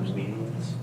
board's meetings.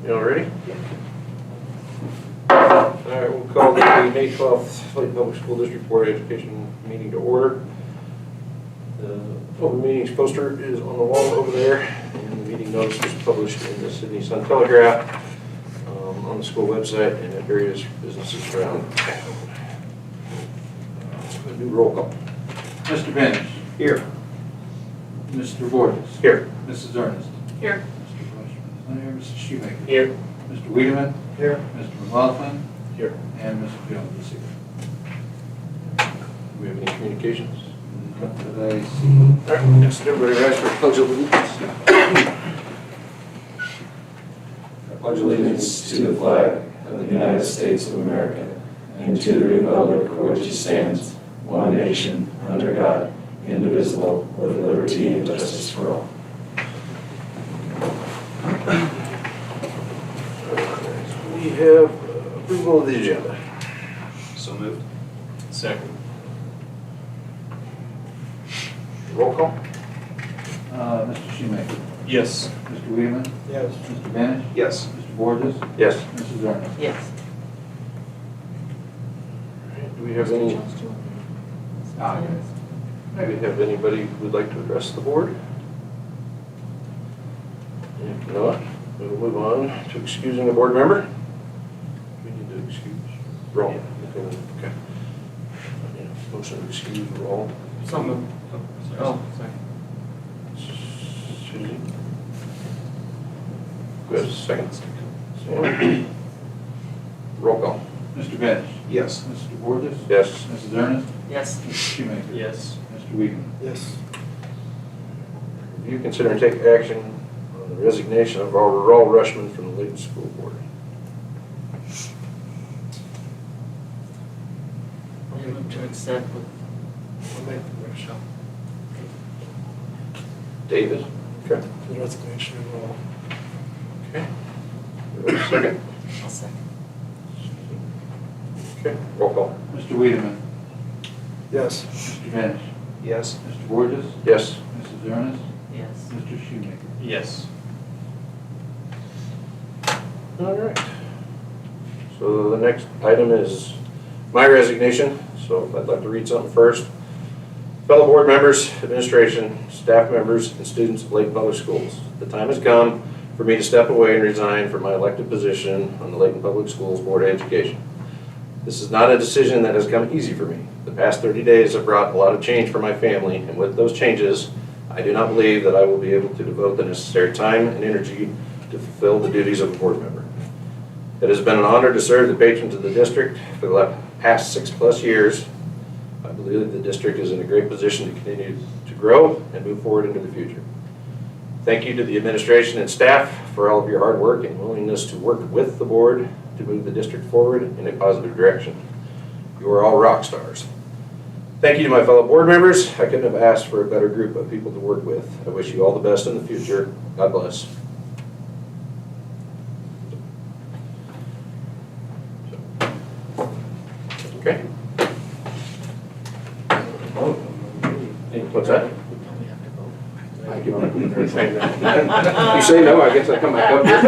You all ready? All right, we'll call the May 12th Leyton Public School District Board of Education meeting to order. The open meetings poster is on the wall over there, and the meeting notice was published in the Sydney Sun Telegraph, on the school website, and at various businesses around town. A new roll call. Mr. Banish. Here. Mr. Borges. Here. Mrs. Ernest. Here. Mr. Bushman. Here. Mr. Shoemaker. Here. Mr. Wiedemann. Here. Mr. McLaughlin. Here. And Mr. Jones is here. Do we have any communications? Not that I see. All right, next, everybody rise for pledge of allegiance. I pledge allegiance to the flag of the United States of America and to the republic for which it stands, one nation, under God, indivisible, with liberty and justice for all. have approval of the agenda. So moved. Second. Roll call? Mr. Shoemaker. Yes. Mr. Weedman. Yes. Mr. Benish. Yes. Mr. Borges. Yes. Mrs. Zerner. Yes. Do we have any, Ah, yes. do we have anybody who would like to address the board? If not, we'll move on to excusing a board member. We need to excuse Roll. Okay. Motion to excuse Roll. So moved. Oh, sorry. Susie? We have a second. Sam? Roll call. Mr. Benish. Yes. Mr. Borges. Yes. Mrs. Zerner. Yes. Mr. Shoemaker. Yes. Mr. Weedman. Yes. Review, consider, and take action on the resignation of our Raul Rushman from the Leyton School Board. I move to accept with. David? Okay. The resignation of Raul. Okay. We have a second? I'll second. Okay, roll call. Mr. Weedman. Yes. Mr. Benish. Yes. Mr. Borges. Yes. Mrs. Zerner. Yes. Mr. Shoemaker. Yes. All right. So the next item is my resignation, so I'd like to read something first. Fellow board members, administration, staff members, and students of Leyton Public Schools, the time has come for me to step away and resign from my elected position on the Leyton Public Schools Board of Education. This is not a decision that has come easy for me. The past 30 days have brought a lot of change for my family, and with those changes, I do not believe that I will be able to devote the necessary time and energy to fulfill the duties of a board member. It has been an honor to serve the patrons of the district for the past 6+ years. I believe that the district is in a great position to continue to grow and move forward into the future. Thank you to the administration and staff for all of your hard work and willingness to work with the board to move the district forward in a positive direction. You are all rock stars. Thank you to my fellow board members. I couldn't have asked for a better group of people to work with. I wish you all the best in the future. God bless. Okay. What's that? We have to vote. I can- You say no, I guess I come back up here.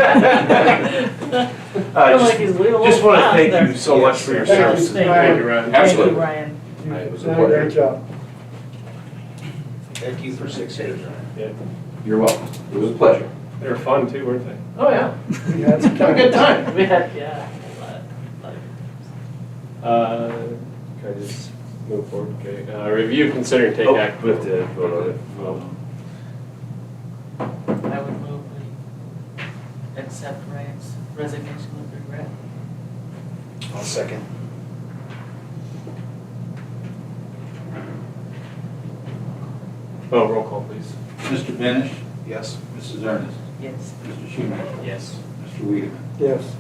I feel like he's leaving. Just want to a thank little you so much for your Thank you. service. Thank you, Ryan. Absolutely. Ryan. It was a Done a great pleasure. job. Thank you for 6 years, Ryan. Yeah. You're welcome. It was a pleasure. They were fun too, weren't they? Oh, yeah. We had some Have a time. good time. We had, yeah. Can I just move forward? Okay. Review, consider, and take act. We have to vote on it. I would move we accept Ryan's resignation with regret. I'll second. Oh, roll call, please. Mr. Benish. Yes. Mrs. Zerner. Yes. Mr. Shoemaker. Yes. Mr. Weedman. Yes.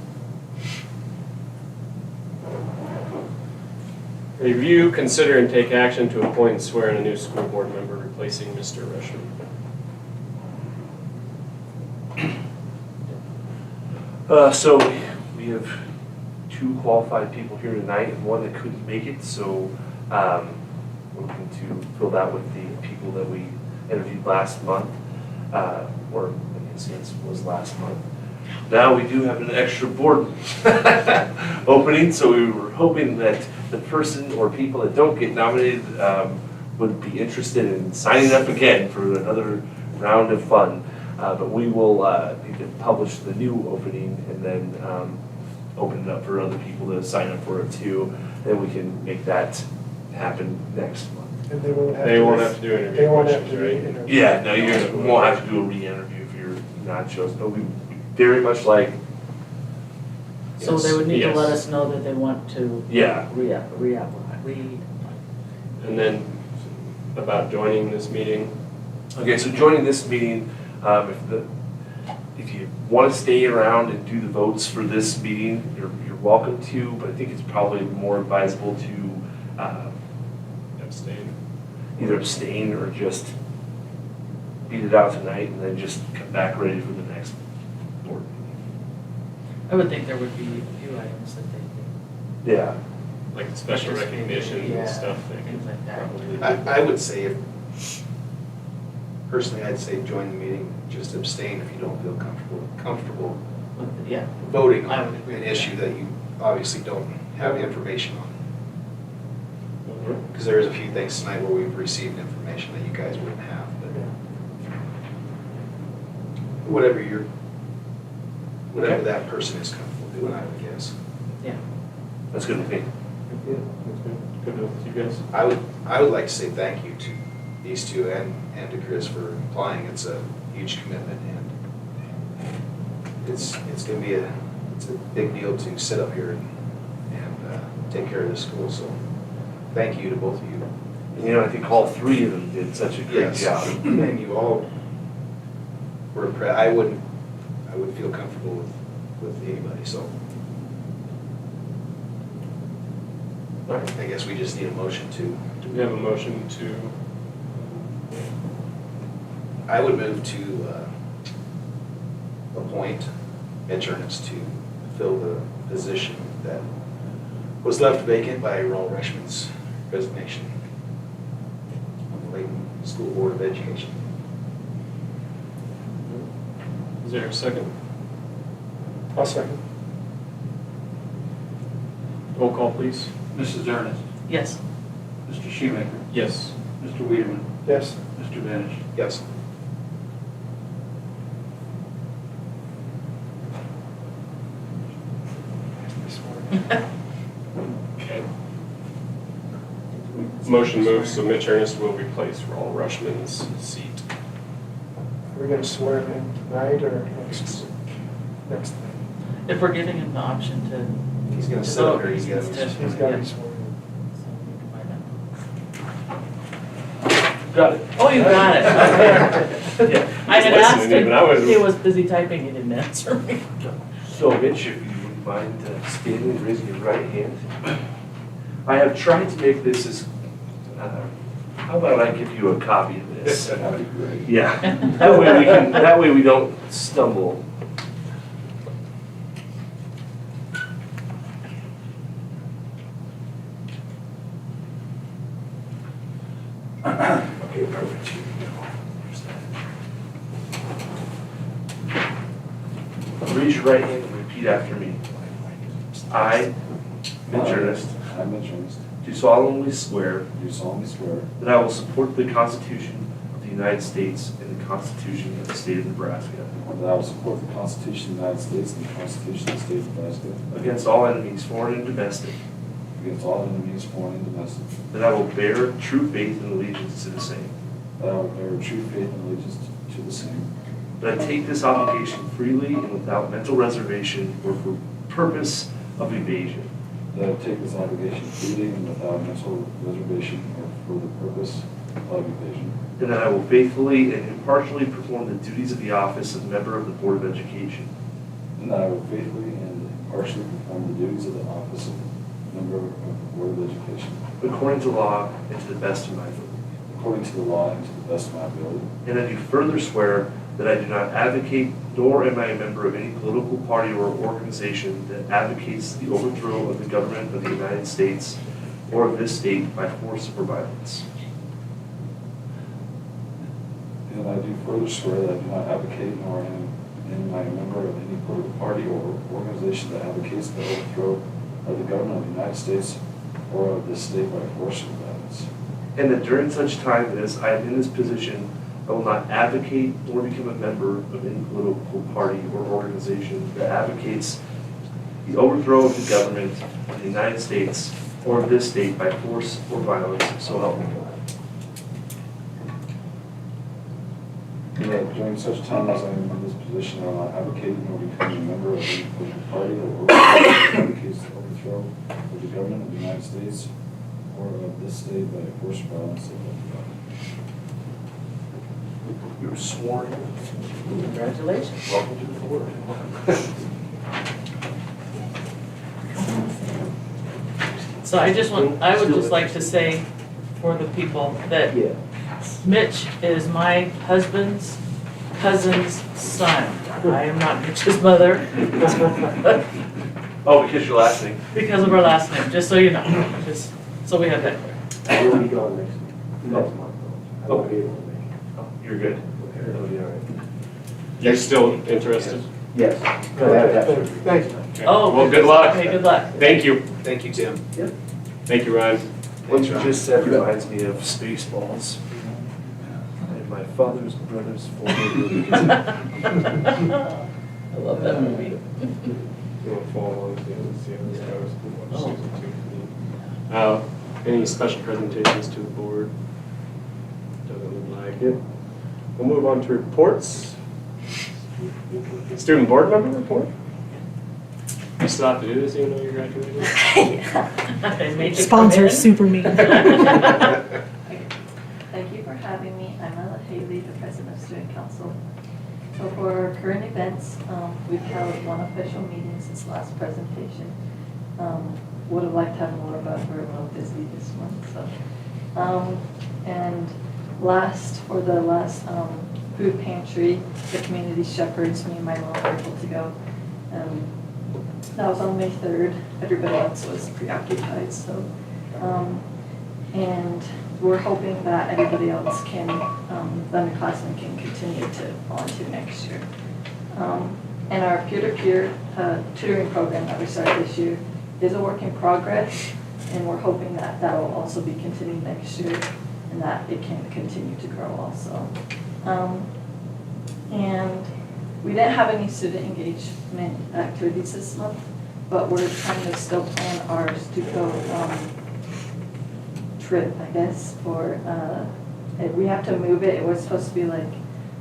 Review, consider, and take action to appoint and swear in a new school board member replacing Mr. Rushman. So we have 2 qualified people here tonight and 1 that couldn't make it, so we're looking to fill that with the people that we interviewed last month, or in a sense was last month. Now we do have an extra board opening, so we were hoping that the person or people that don't get nominated would be interested in signing up again for another round of fun. But we will need to publish the new opening and then open it up for other people to sign up for it too. Then we can make that happen next month. And they won't have to. They won't have to do interview They won't have questions, to right? re-interview. Yeah, no, you won't have to do a re-interview if you're not chosen. It'll be very much like, So they would need to Yes. let us know that they want to yeah, read. And then about joining this meeting. Okay, so joining this meeting, if you want to stay around and do the votes for this meeting, you're welcome to, but I think it's probably more advisable to Abstain. either abstain or just beat it out tonight and then just come back ready for the next board meeting. I would think there would be a few items that they could. Yeah. Like special recognition Yeah, and stuff. They things could like that. probably- I would say, personally, I'd say join the meeting, just abstain if you don't feel comfortable Yeah, voting I on would agree an with issue that you obviously don't have information on. Mhm. Because there's a few things tonight where we've received information that you guys wouldn't have, but whatever that person is comfortable doing, I would guess. yeah. That's good with me. Yeah, that's good. Good with you guys. I would like to say thank you to these two and to Chris for applying. It's a huge commitment, and it's gonna be it's a big deal to sit up here and take care of this school, so thank you to both of you. And you know, I think all three of them did such a great Yes. job. And you all were, I wouldn't feel comfortable with anybody, so All right. I guess we just need a motion to, Do we have a motion to, I would move to appoint Mitch Ernest to fill the position that was left vacant by Raul Reshman's resignation on the Leyton School Board of Education. is there a second? I'll second. Roll call, please. Mrs. Ernest, Yes, Mr. Shoemaker, Yes. Mr. Weedman, Yes. Mr. Benish. Yes. Okay. Motion moves, so Mitch Ernest will replace Raul Rushman's seat. Are we gonna swear him in tonight or next night? if we're giving him the option to. He's gonna to sit up vote, here, he he's needs gotta to- be- He's gotta yeah. be sworn in. So we can find out. Got it. Oh, you got it, okay. Yeah. I had He's asked listening, him, but I was- he was busy typing, he didn't answer me. So Mitch, if you wouldn't mind standing and raising your right hand. I have tried to make this as, how about I give you a copy of this? That'd be great. Yeah, that way we don't stumble. Okay, perfect. Here we go. Here's that. Raise your right hand and repeat after me. I, Mitch Ernest, I, Mitch Ernest, do solemnly swear do solemnly swear that I will support the Constitution of the United States and the Constitution of the State of Nebraska that I will support the Constitution of the United States and the Constitution of the State of Nebraska against all enemies, foreign and domestic, against all enemies, foreign and domestic, that I will bear true faith and allegiance to the same, that I will bear true faith and allegiance to the same, that I take this obligation freely and without mental reservation or for purpose of evasion, that I take this obligation freely and without mental reservation or for the purpose of evasion, and that I will faithfully and impartially perform the duties of the office of member of the Board of Education, and that I will faithfully and impartially perform the duties of the office of member of the Board of Education, according to law and to the best of my ability. according to the law and to the best of my ability. And I do further swear that I do not advocate, nor am I a member of any political party or organization that advocates the overthrow of the government of the United States or of this state by force or violence. And I do further swear that I do not advocate nor am I a member of any political party or organization that advocates the overthrow of the government of the United States or of this state by force or violence. And that during such time as I am in this position, I will not advocate nor become a member of any political party or organization that advocates the overthrow of the government of the United States or of this state by force or violence, so help me God. And that during such time as I am in this position, I will not advocate nor become a member of any political party or organization that advocates the overthrow of the government of the United States or of this state by force or violence, so help me God. You're sworn in. Congratulations. Welcome to the board. So I would just like to say for the people that Yeah. Mitch is my husband's cousin's son. I am not Mitch's mother. Oh, because your last name? Because of our last name, just so you know, just so we have that clear. You'll be gone next month. I won't be able to make it. Oh, you're good. That'll be all right. You're still interested? Yes. Thank you. Okay. Oh, Well, good luck. Okay, good luck. Thank you. Thank you, Tim. Thank you, Ryan. What you just said reminds me of Spaceballs. And my father's brother's former movie. I love that movie. You want to follow along with the other series? Oh. Any special presentations to the board? Doesn't look like it. We'll move on to reports. Student board member report? You still have to do this even though you graduated? They made you come Sponsor's in. super mean. Thank you for having me. I'm Ella Haley, the president of Student Council. So for current events, we've held one official meeting since the last presentation. Would have liked to have more, but we're a little busy this month. So, and for the last food pantry, the community shepherds, me and my mom were able to go. That was on May 3rd. Everybody else was preoccupied. So, and we're hoping that everybody else can, the underclassmen can continue to volunteer next year. And our peer-to-peer tutoring program that we started this year is a work in progress, and we're hoping that that will also be continued next year and that it can continue to grow also. And we didn't have any student engagement activities this month, but we're trying to still plan our Stuco trip, I guess, for, we have to move it. It was supposed to be like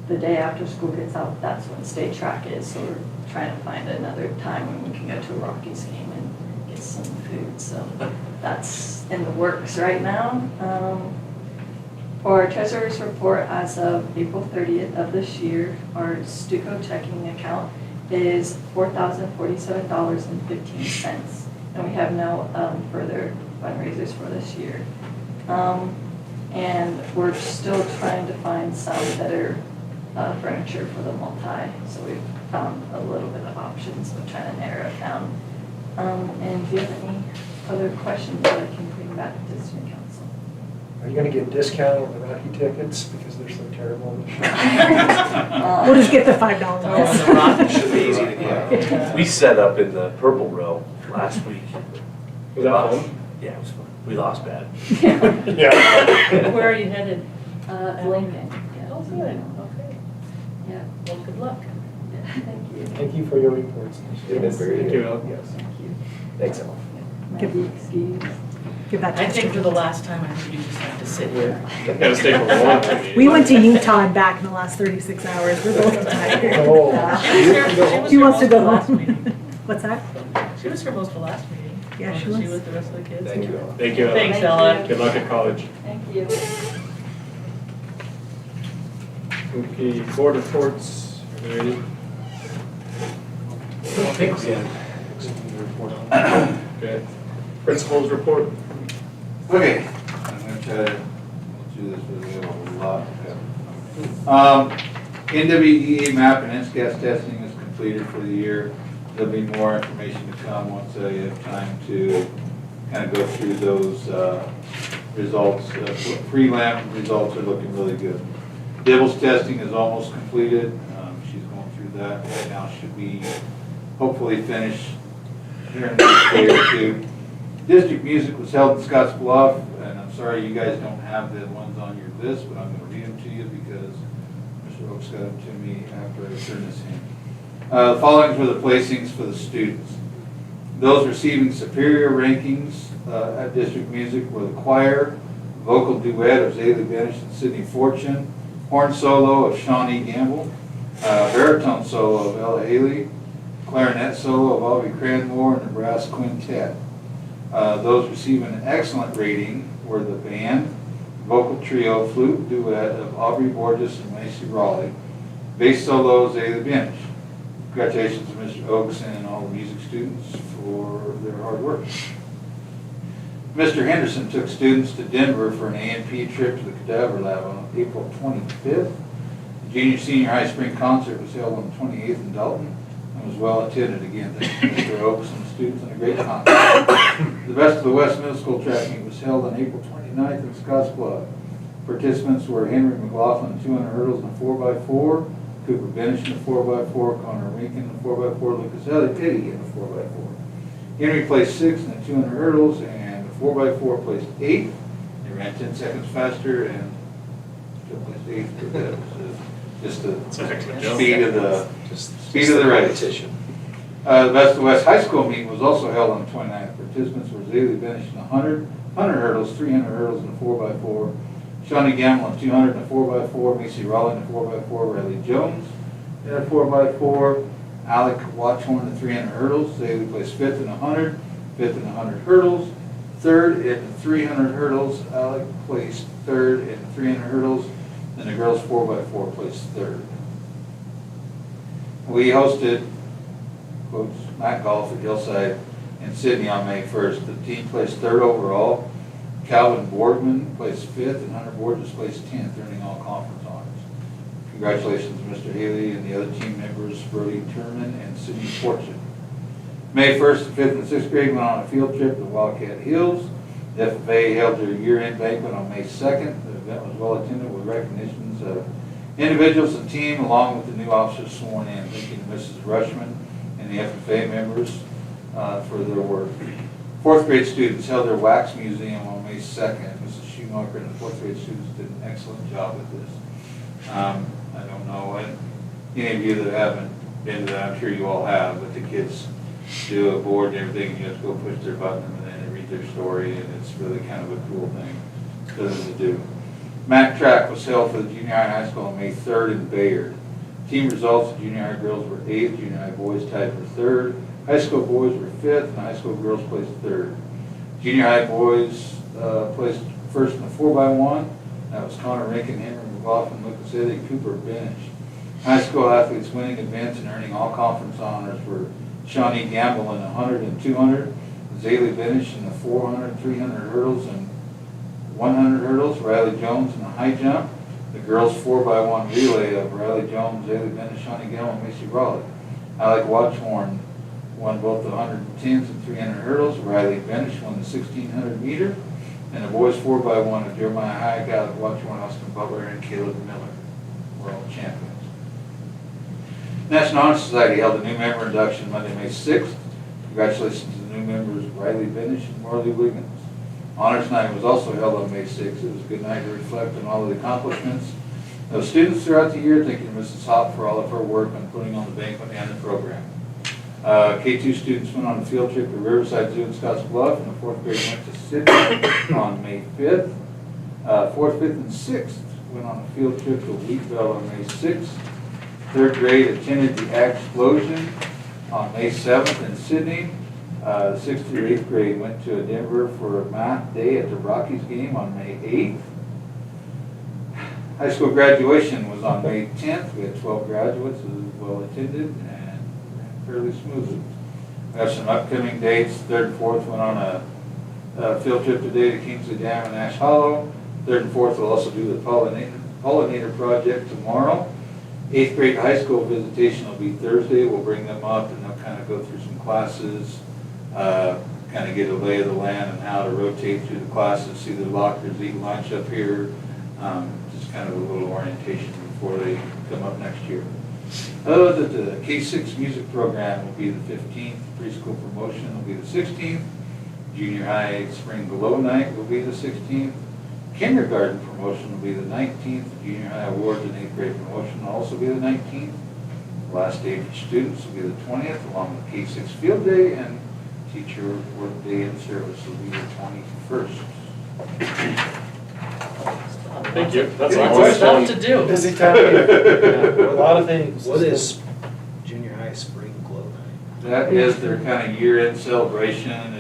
the day after school gets out, that's when state track is, so we're trying to find another time when we can go to a Rockies game and get some food, so that's in the works right now. For our treasurer's report as of April 30th of this year, our Stuco checking account is $4,047.15, and we have no further fundraisers for this year. And we're still trying to find some better furniture for the multi, so we've found a little bit of options, so trying to narrow it down. And do you have any other questions that I can bring back to student council? Are you gonna get a discount on the Rocky tickets because they're so terrible? We'll just get the $5 Oh, and ones. the rocket Should be easy to get. We set up in the purple row last week. Was that fun? Yeah, it was fun. We lost bad. Yeah. Where are you headed? Lincoln. Yeah. Oh, good, okay. Yeah. Well, good luck. Yeah, thank you. Thank you for your reports. They've been very Thank you, Al. Yes. Thank you. Thanks, Al. Might be excused. Give that to I think for us. the last time, I think you just have to sit here. Gotta stay for one. We went to Utah and back in the last 36 hours. We're both tired. Oh. She wants to go Last home. meeting. What's that? She was here most of the last meeting. Yeah, she Wasn't was. with the rest of the kids? Thank you, Ella. Thank you, Ella. Thanks, Thank Ella. you. Good luck at college. Thank you. Okay, board reports. Are there any? Okay. Principals report. Okay, I'm gonna try to do this because we have a lot to cover. NWEA map and NSCAS testing is completed for the year. There'll be more information to come once I have time to kind of go through those results. Pre-lab results are looking really good. Dibbles testing is almost completed. She's going through that right now. Should be hopefully finished here in the next day or two. District music was held in Scotts Bluff, and I'm sorry you guys don't have the ones on your list, but I'm going to read them to you because Mr. Oaks got them to me after I turned this in. The following were the placings for the students. Those receiving superior rankings at district music were the choir, vocal duet of Zaylee Benish and Sydney Fortune, horn solo of Shawnee Gamble, baritone solo of Ella Haley, clarinet solo of Audrey Cranmore, and the brass quintet. Those receiving an excellent rating were the band, vocal trio, flute duet of Aubrey Borges and Macy Raleigh, bass solo Zaylee Benish. Congratulations to Mr. Oaks and all the music students for their hard work. Mr. Henderson took students to Denver for an A&P trip to the Cadaver Lab on April 25th. The Junior Senior High Spring Concert was held on the 28th in Dalton and was well attended again. Thanks to Mr. Oaks and the students and a great concert. The Best of the West Middle School track meet was held on April 29th in Scottsbluff. Participants were Henry McLaughlin in 200 hurdles and a 4x4, Cooper Benish in a 4x4, Connor Rinkin in a 4x4, Lucas Petty in a 4x4. Henry placed 6th in the 200 hurdles and the 4x4 placed 8th. They ran 10 seconds faster and still placed 8th, but that was just the speed of the race. Competition. The Best of West High School meet was also held on the 29th. Participants were Zaylee Benish in 100 hurdles, 300 hurdles, and a 4x4. Shawnee Gamble in 200 and a 4x4. Macy Raleigh in a 4x4. Riley Jones in a 4x4. Alec Watchhorn in 300 hurdles. Zaylee placed 5th in 100, 5th in 100 hurdles, 3rd in 300 hurdles. Alec placed 3rd in 300 hurdles. And the girls 4x4 placed 3rd. We hosted Mac Golf at Hillside in Sydney on May 1st. The team placed 3rd overall. Calvin Boardman placed 5th, and Hunter Borges placed 10th, earning all conference honors. Congratulations to Mr. Haley and the other team members, Brody Turman and Sidney Fortune. May 1st, the 5th and 6th grade went on a field trip to Wildcat Hills. The FFA held their year-end banquet on May 2nd. The event was well attended with recognitions of individuals and team, along with the new officers sworn in. Thank you to Mrs. Rushman and the FFA members for their work. 4th grade students held their wax museum on May 2nd. Mrs. Schumacher and the 4th grade students did an excellent job with this. I don't know any of you that haven't been to that, I'm sure you all have, but the kids do a board and everything, and you have to go push their button and then they read their story, and it's really kind of a cool thing for them to do. MAC track was held for the junior high and high school on May 3rd in Bayard. Team results, the junior high girls were 8th, junior high boys tied for 3rd. High school boys were 5th, and high school girls placed 3rd. Junior high boys placed 1st in the 4x1. That was Connor Rankin, Henry McLaughlin, Lucas Haley, Cooper Benish. High school athletes winning events and earning all conference honors were Shawnee Gamble in 100 and 200, Zaylee Benish in the 400, 300 hurdles, and 100 hurdles, Riley Jones in the high jump. The girls 4x1 relay of Riley Jones, Zaylee Benish, Shawnee Gamble, and Macy Raleigh. Alec Watchhorn won both the 110s and 300 hurdles. Riley Benish won the 1600 meter. And the boys 4x1 of Jeremiah Hayek, Alec Watchhorn, Austin Butler, and Caleb Miller were all champions. National Honor Society held a new member induction Monday, May 6th. Congratulations to the new members Riley Benish and Marley Wiggins. Honors Night was also held on May 6th. It was a good night to reflect on all of the accomplishments of students throughout the year. Thank you to Mrs. Hopp for all of her work on putting on the banquet and the program. K2 students went on a field trip to Riverside Zoo in Scottsbluff, and the 4th grade went to Sydney on May 5th. 4th, 5th, and 6th went on a field trip to Wheatville on May 6th. 3rd grade attended the Explosion on May 7th in Sydney. The 6th through 8th grade went to Denver for a math day at the Rockies game on May 8th. High school graduation was on May 10th. We had 12 graduates. It was well attended and ran fairly smoothly. We have some upcoming dates. 3rd and 4th went on a field trip today to Kingsley Dam and Ash Hollow. 3rd and 4th will also do the pollinator project tomorrow. 8th grade high school visitation will be Thursday. We'll bring them up and they'll kind of go through some classes, kind of get a lay of the land and how to rotate through the classes, see the lockers, eat lunch up here, just kind of a little orientation before they come up next year. The K6 music program will be the 15th, preschool promotion will be the 16th, junior high spring glow night will be the 16th, kindergarten promotion will be the 19th, junior high awards and 8th grade promotion will also be the 19th. The last day for students will be the 20th, along with K6 field day, and teacher work day in service will be the 21st. Thank you. That's Lots all. of stuff to do. Busy time. A lot of things. What is junior high spring glow night? That is their kind of year-end celebration.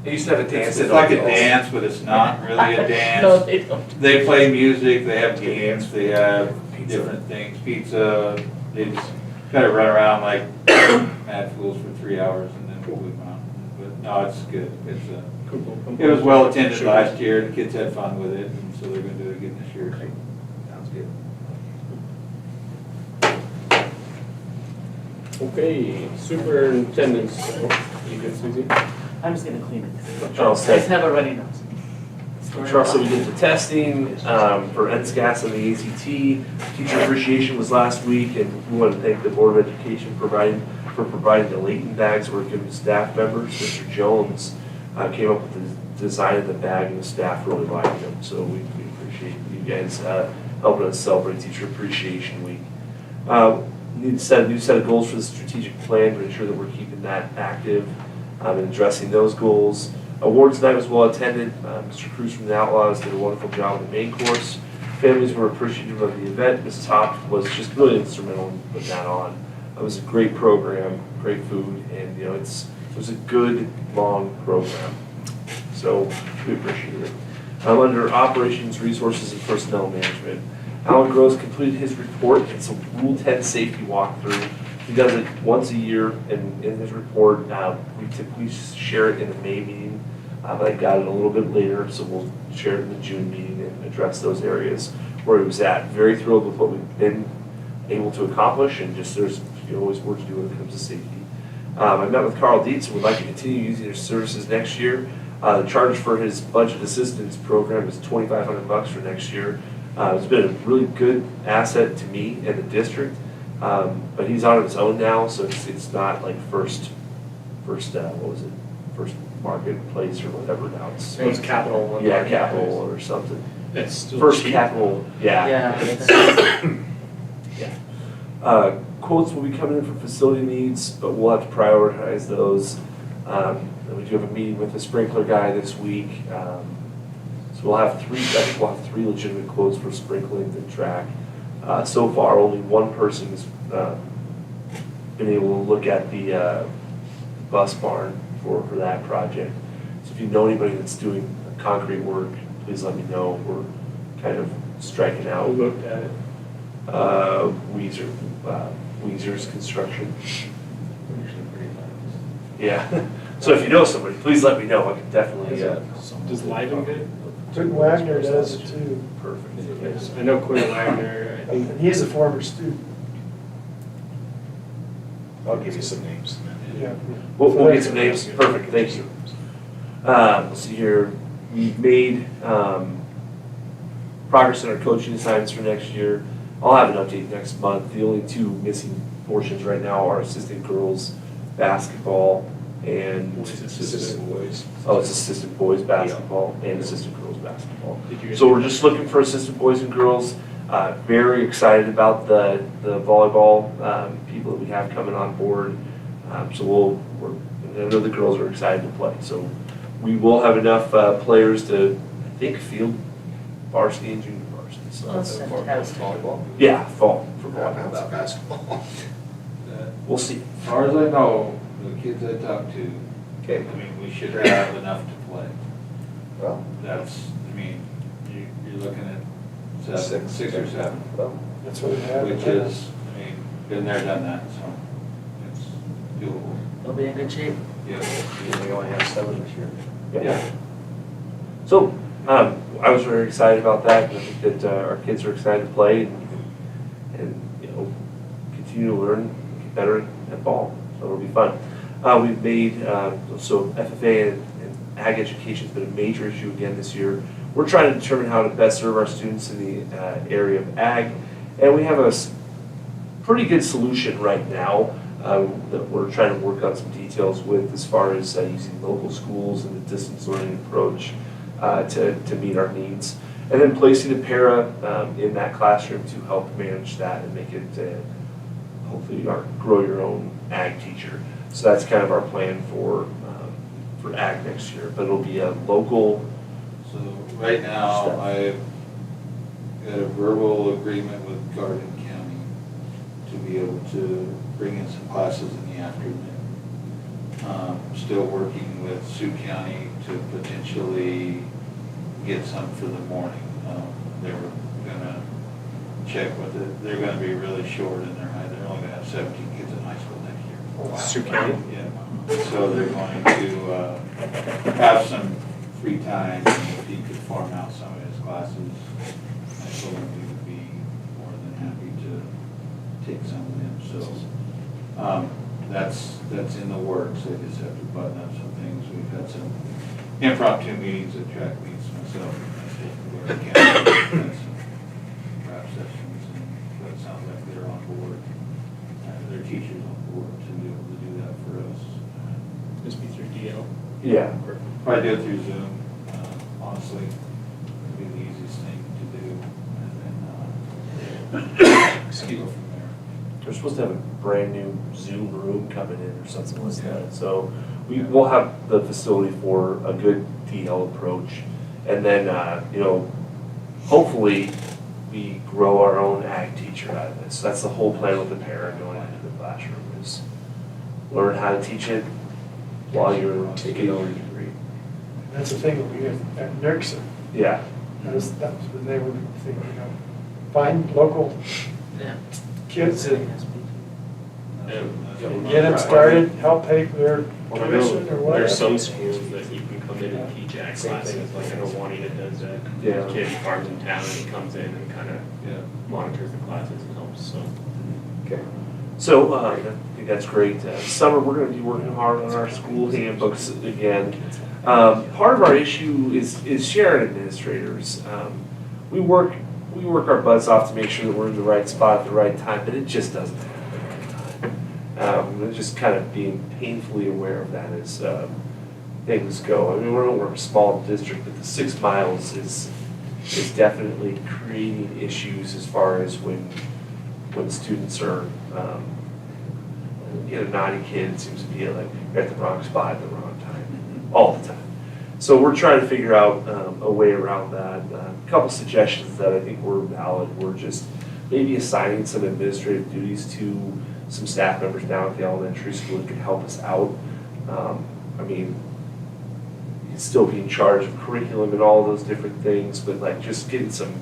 They used to have a dance. It's like a dance, but it's not really a No, dance. they don't. They play music, they have games, they have different things, pizza. They just kind of run around like mad fools for 3 hours and then we'll move on. But no, it's good. It was well attended last year. The kids had fun with it, and so they're going to do it again this year. Sounds good. Okay, superintendent's, you good, Suzie? I'm just gonna clean it. Charles Guys said, have a runny nose. Charles said we did the testing for NSCAS and the ACT. Teacher appreciation was last week, and we want to thank the Board of Education for providing the Leyton bags we're giving staff members. Mr. Jones came up with the design of the bag, and the staff really liked them. So we appreciate you guys helping us celebrate Teacher Appreciation Week. We need to set a new set of goals for the strategic plan to ensure that we're keeping that active and addressing those goals. Awards night was well attended. Mr. Cruz from the Outlaws did a wonderful job in the main course. Families were appreciative of the event. Mrs. Hopp was just really instrumental in putting that on. It was a great program, great food, and it was a good, long program. So we appreciate it. Under Operations, Resources, and Personnel Management, Alan Gross completed his report. It's a Rule 10 safety walkthrough. He does it once a year, and in his report, we typically share it in the May meeting, but I got it a little bit later, so we'll share it in the June meeting and address those areas where he was at. Very thrilled with what we've been able to accomplish, and just there's always work to do when it comes to safety. I met with Carl Dietz and would like to continue using his services next year. The charge for his budget assistance program is $2,500 for next year. It's been a really good asset to me and the district, but he's on his own now, so it's not like first marketplace or whatever now. So it's Capital One. Yeah, Capital One or something. That's still First cheap. Capital, yeah. Yeah. Yeah. Quotes will be coming in for facility needs, but we'll have to prioritize those. And we do have a meeting with the sprinkler guy this week. So we'll have three legitimate quotes for sprinkling the track. So far, only one person has been able to look at the bus barn for that project. So if you know anybody that's doing concrete work, please let me know. We're kind of striking out. Who looked at it? Weezer's Construction. Yeah. So if you know somebody, please let me know. I can definitely. Does Leyton good? Took Wagner does it too. Perfect. Yes, I know Quinn Wagner. I think And he's a former student. I'll give you some names. Yeah. We'll get some names. Perfect. Thank you. Let's see here. We've made progress in our coaching assignments for next year. I'll have an update next month. The only two missing portions right now are assistant girls basketball and assistant boys. Oh, it's assistant boys basketball and assistant girls basketball. Did you- So we're just looking for assistant boys and girls. Very excited about the volleyball people that we have coming on board. So I know the girls are excited to play. So we will have enough players to, I think, field varsity and junior varsity. So That's fantastic. Volleyball? yeah, fall for How volleyball. about basketball? We'll see. As far as I know, the kids I talked to, Okay. I mean, we should have enough to play. Well, That's, I mean, you're looking at six or seven, well, That's what it had. which is, I mean, been there, done that, so it's doable. They'll be in good shape. Yeah. we only have 7 this year. Yeah. So I was very excited about that. I think that our kids are excited to play and continue to learn, get better at ball. So it'll be fun. We've made so FFA and ag education has been a major issue again this year. We're trying to determine how to best serve our students in the area of ag, and we have a pretty good solution right now that we're trying to work on some details with as far as using local schools and the distance learning approach to meet our needs. And then placing a para in that classroom to help manage that and make it hopefully grow your own ag teacher. So that's kind of our plan for ag next year, but it'll be a local. So right now, I've got a verbal agreement with Garden County to be able to bring in some classes in the afternoon. Still working with Sioux County to potentially get some for the morning. They were gonna check with it. They're gonna be really short in their high. They're only gonna have 17 kids in high school next year. Sioux County? Yeah. So they're going to have some free time, and if he could farm out some of his classes, I told him we would be more than happy to take some of them. So That's in the works. They just have to button up some things. We've had some impromptu meetings at track meets myself. Where I can, had some rap sessions, and it sounds like they're on board. Their teachers on board to be able to do that for us. Just be through DL. Yeah. Probably do it through Zoom, honestly. It'd be the easiest thing to do. And then, Excuse me. go from there. We're supposed to have a brand new Zoom room coming in or something like that. So we'll have the facility for a good DL approach. And then, hopefully we grow our own ag teacher out of this. That's the whole plan with the para going into the classroom is learn how to teach it while you're taking your degree. That's the thing we have at NERCSA. Yeah. That was when they were thinking, find local Yeah. kids and That's- get them started, help pay for their tuition or whatever. There's some schools that you can come in and teach ag classes, like I know Juanita does that. Yeah. Kid farms in town and he comes in and kind of Yeah. monitors the classes and helps, so. Okay. So, I think that's great. Summer, we're gonna be working hard on our school handbooks again. Part of our issue is sharing administrators. We work our butts off to make sure that we're in the right spot at the right time, but it just doesn't happen every time. We're just kind of being painfully aware of that as things go. I mean, we're a small district, but the 6 miles is definitely creating issues as far as when students are, a naughty kid seems to be like you're at the wrong spot at the wrong time, all the time. So we're trying to figure out a way around that. A couple suggestions that I think were valid were just maybe assigning some administrative duties to some staff members down at the elementary school that could help us out. I mean, you can still be in charge of curriculum and all those different things, but like just getting some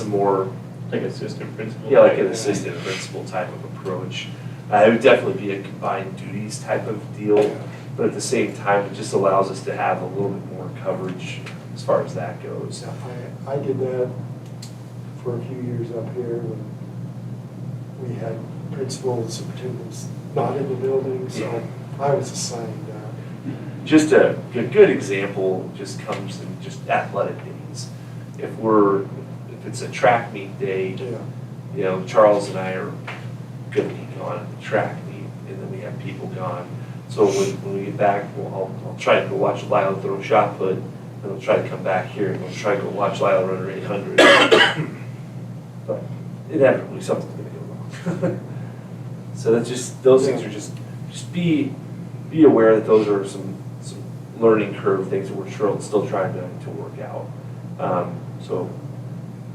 more. Like assistant principal? Yeah, like an assistant principal type of approach. It would definitely be a combined duties type of deal, but at the same time, it just allows us to have a little bit more coverage as far as that goes. I did that for a few years up here when we had principals, superintendents not in the building, so I was assigned that. Just a good example just comes in just athletic days. If it's a track meet day, Yeah. Charles and I are going to be gone at the track meet, and then we have people gone. So when we get back, I'll try to go watch Lila throw shot put, and I'll try to come back here, and I'll try to go watch Lila run her 800. But inevitably, something's going to go wrong. So that's just, those things are just be aware that those are some learning curve things that we're still trying to work out. So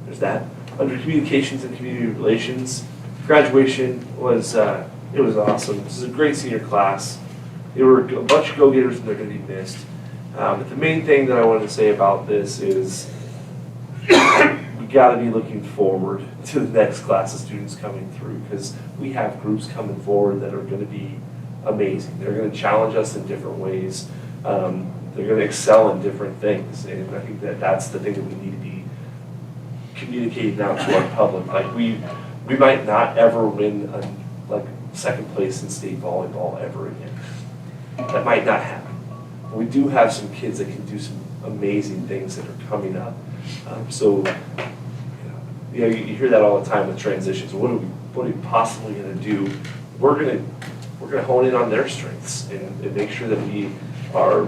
there's that. Under communications and community relations, graduation was it was awesome. This is a great senior class. There were a bunch of go-getters and they're going to be missed. But the main thing that I wanted to say about this is we got to be looking forward to the next class of students coming through, because we have groups coming forward that are going to be amazing. They're going to challenge us in different ways. They're going to excel in different things, and I think that's the thing that we need to be communicating out to our public. Like we might not ever win second place in state volleyball ever again. That might not happen. But we do have some kids that can do some amazing things that are coming up. You hear that all the time with transitions. What are we possibly going to do? We're going to hone in on their strengths and make sure that we are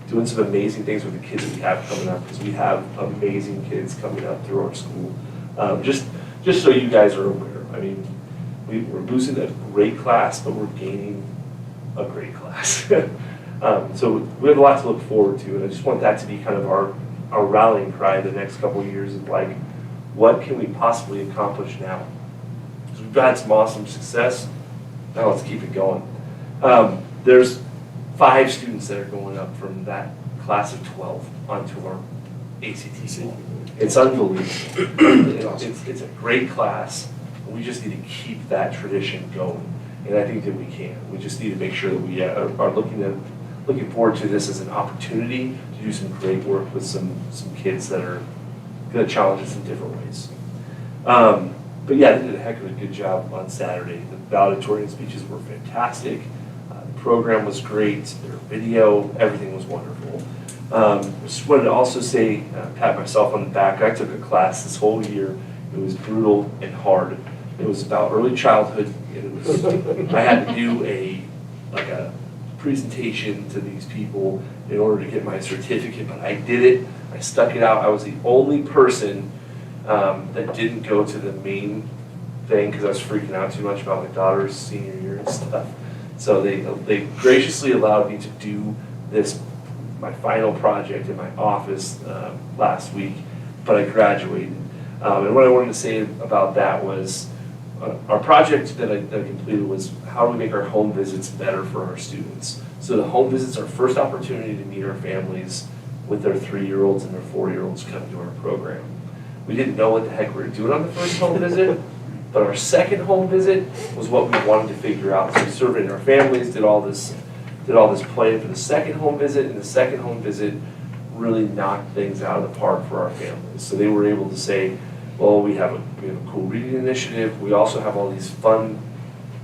doing some amazing things with the kids that we have coming up, because we have amazing kids coming up through our school. Just so you guys are aware, I mean, we're losing a great class, but we're gaining a great class. So we have a lot to look forward to, and I just want that to be kind of our rallying cry the next couple of years of like, what can we possibly accomplish now? Because we've had some awesome success, now let's keep it going. There's 5 students that are going up from that class of 12 onto our ACT team. It's unbelievable. It's a great class. We just need to keep that tradition going, and I think that we can. We just need to make sure that we are looking forward to this as an opportunity to do some great work with some kids that are going to challenge us in different ways. But yeah, they did a heck of a good job on Saturday. The valedictorian speeches were fantastic. The program was great. Their video, everything was wonderful. Just wanted to also say, pat myself on the back. I took a class this whole year. It was brutal and hard. It was about early childhood. I had to do a presentation to these people in order to get my certificate, but I did it. I stuck it out. I was the only person that didn't go to the main thing because I was freaking out too much about my daughter's senior year and stuff. So they graciously allowed me to do this, my final project in my office last week, but I graduated. And what I wanted to say about that was our project that I completed was how do we make our home visits better for our students. So the home visits are first opportunity to meet our families with their 3-year-olds and their 4-year-olds coming to our program. We didn't know what the heck we were doing on the first home visit, but our second home visit was what we wanted to figure out. So we surveyed our families, did all this planning for the second home visit, and the second home visit really knocked things out of the park for our families. So they were able to say, well, we have a cool reading initiative. We also have all these fun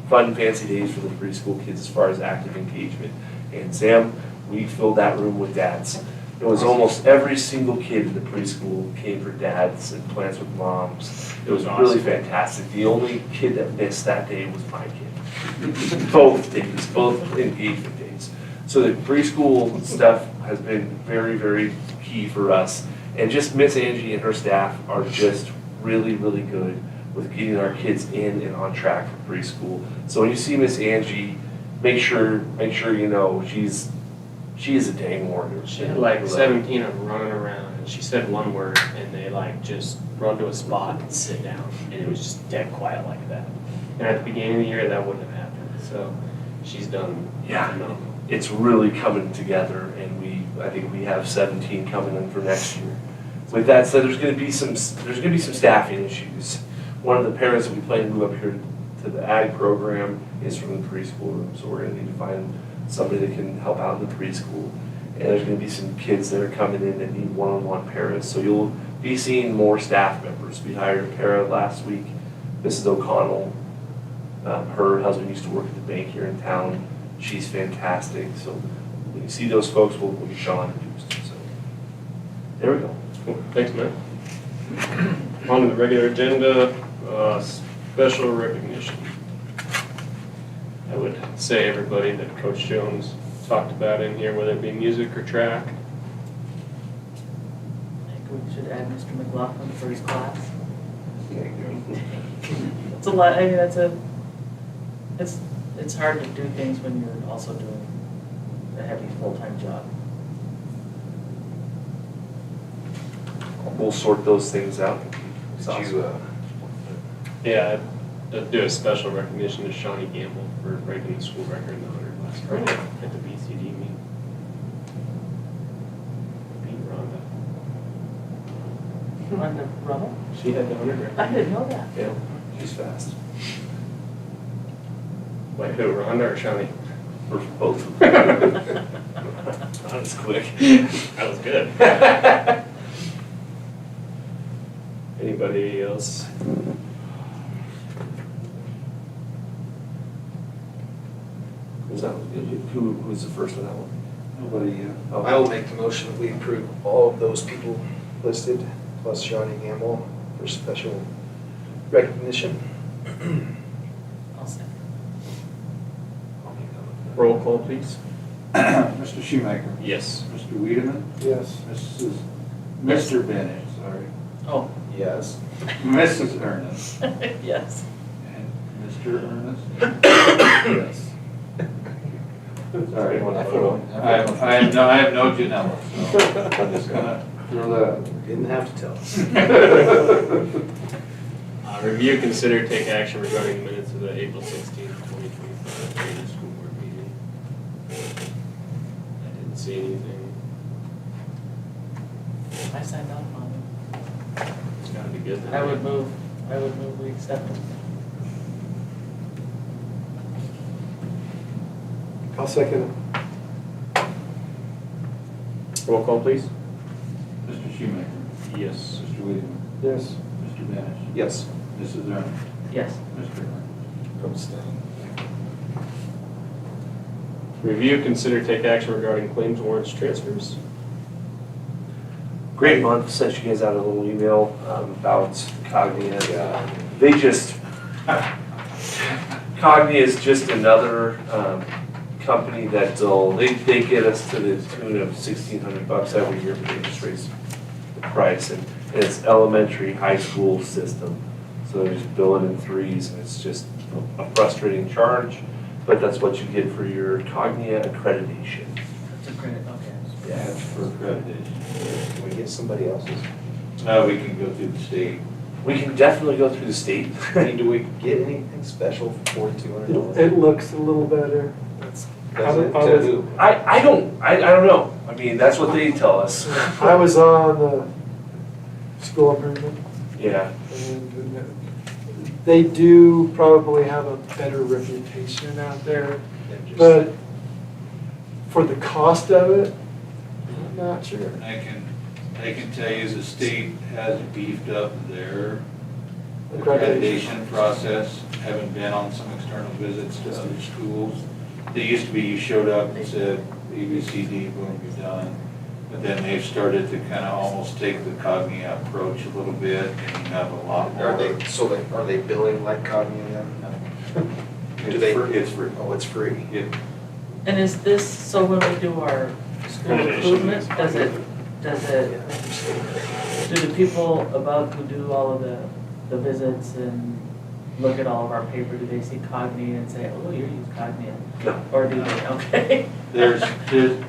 fancy days for the preschool kids as far as active engagement. And Sam, we filled that room with dads. It was almost every single kid in the preschool came for dads and plans with moms. It was really fantastic. The only kid that missed that day was my kid. Both days, both engagement days. So the preschool stuff has been very, very key for us. And just Miss Angie and her staff are just really, really good with getting our kids in and on track for preschool. So when you see Miss Angie, make sure you know she is a dang warrior. She had like 17 of them running around, and she said one word, and they like just run to a spot and sit down, and it was just dead quiet like that. And at the beginning of the year, that wouldn't have happened. So she's done phenomenal. It's really coming together, and I think we have 17 coming in for next year. With that said, there's going to be some staffing issues. One of the parents that we plan to move up here to the ag program is from the preschool room, so we're going to need to find somebody that can help out in the preschool. And there's going to be some kids that are coming in that need one-on-one paras. So you'll be seeing more staff members. We hired a para last week, Mrs. O'Connell. Her husband used to work at the bank here in town. She's fantastic. So when you see those folks, we'll be Sean introduced. So there we go. Cool. Thanks, Matt. On to the regular agenda, special recognition. I would say everybody that Coach Jones talked about in here, whether it be music or track. I think we should add Mr. McLaughlin for his class. It's a lot, I mean, it's hard to do things when you're also doing a heavy full-time job. We'll sort those things out. Yeah, I'd do a special recognition to Shawnee Gamble for breaking the school record in the 100 last Friday at the BCD meet. Beat Rhonda. Rhonda Rummel? She had the 100 record. I didn't know that. Yeah, she's fast. Like who, Rhonda or Shawnee? Or both. That was quick. That was good. Anybody else? Who's the first on that one? Nobody, Oh. I will make the motion that we approve all of those people listed, plus Shawnee Gamble for special recognition. I'll second. Roll call, please. Mr. Shoemaker. Yes. Mr. Wiedemann. Yes. Mr. Bennett, sorry. Oh, Yes. Mrs. Ernest. yes. And Mr. Ernest. Yes. Sorry. Anyone vote on? I have no Janela, so I'm just gonna throw that out there. Didn't have to tell us. Review, consider, take action regarding the minutes of the April 16th, 2025 regular school board meeting. I didn't see anything. I signed off on It's gotta be good. it. I would move we accept it. I'll second it. Roll call, please. Mr. Shoemaker. Yes. Mr. Wiedemann. Yes. Mr. Bennett. Yes. Mrs. Ernest? Yes. Mr. Ernest? Abstain. Review, consider, take action regarding claims, warrants, transfers. Great month, sent you guys out a little email about Cognia. They just, Cognia is just another company that they get us to the tune of $1,600 every year, but they just raise the price. And it's elementary, high school system, so they're just billing in threes, and it's just a frustrating charge, but that's what you get for your Cognia accreditation. That's a credit, okay. Yeah. That's for accreditation. Can we get somebody else's? No, we can go through the state. We can definitely go through the state. I mean, do we get anything special for $4,200? It looks a little better. That's, Does it? I To was- who? I don't know. I mean, that's what they tell us. I was on school improvement, Yeah. and they do probably have a better reputation out there, Than just- but for the cost of it, I'm not sure. I can tell you the state has beefed up their Accreditation. accreditation process, having been on some external visits to other schools. They used to be, you showed up and said, A, B, C, D, boom, you're done. But then they've started to kind of almost take the Cognia approach a little bit, and you have a lot more. Are they billing like Cognia then? Do they? It's free. Oh, it's free. And is this, so when we do our school improvement, does it, do the people above who do all of the visits and look at all of our paper, do they see Cognia and say, oh, you use Cognia? No. Or do they, okay? There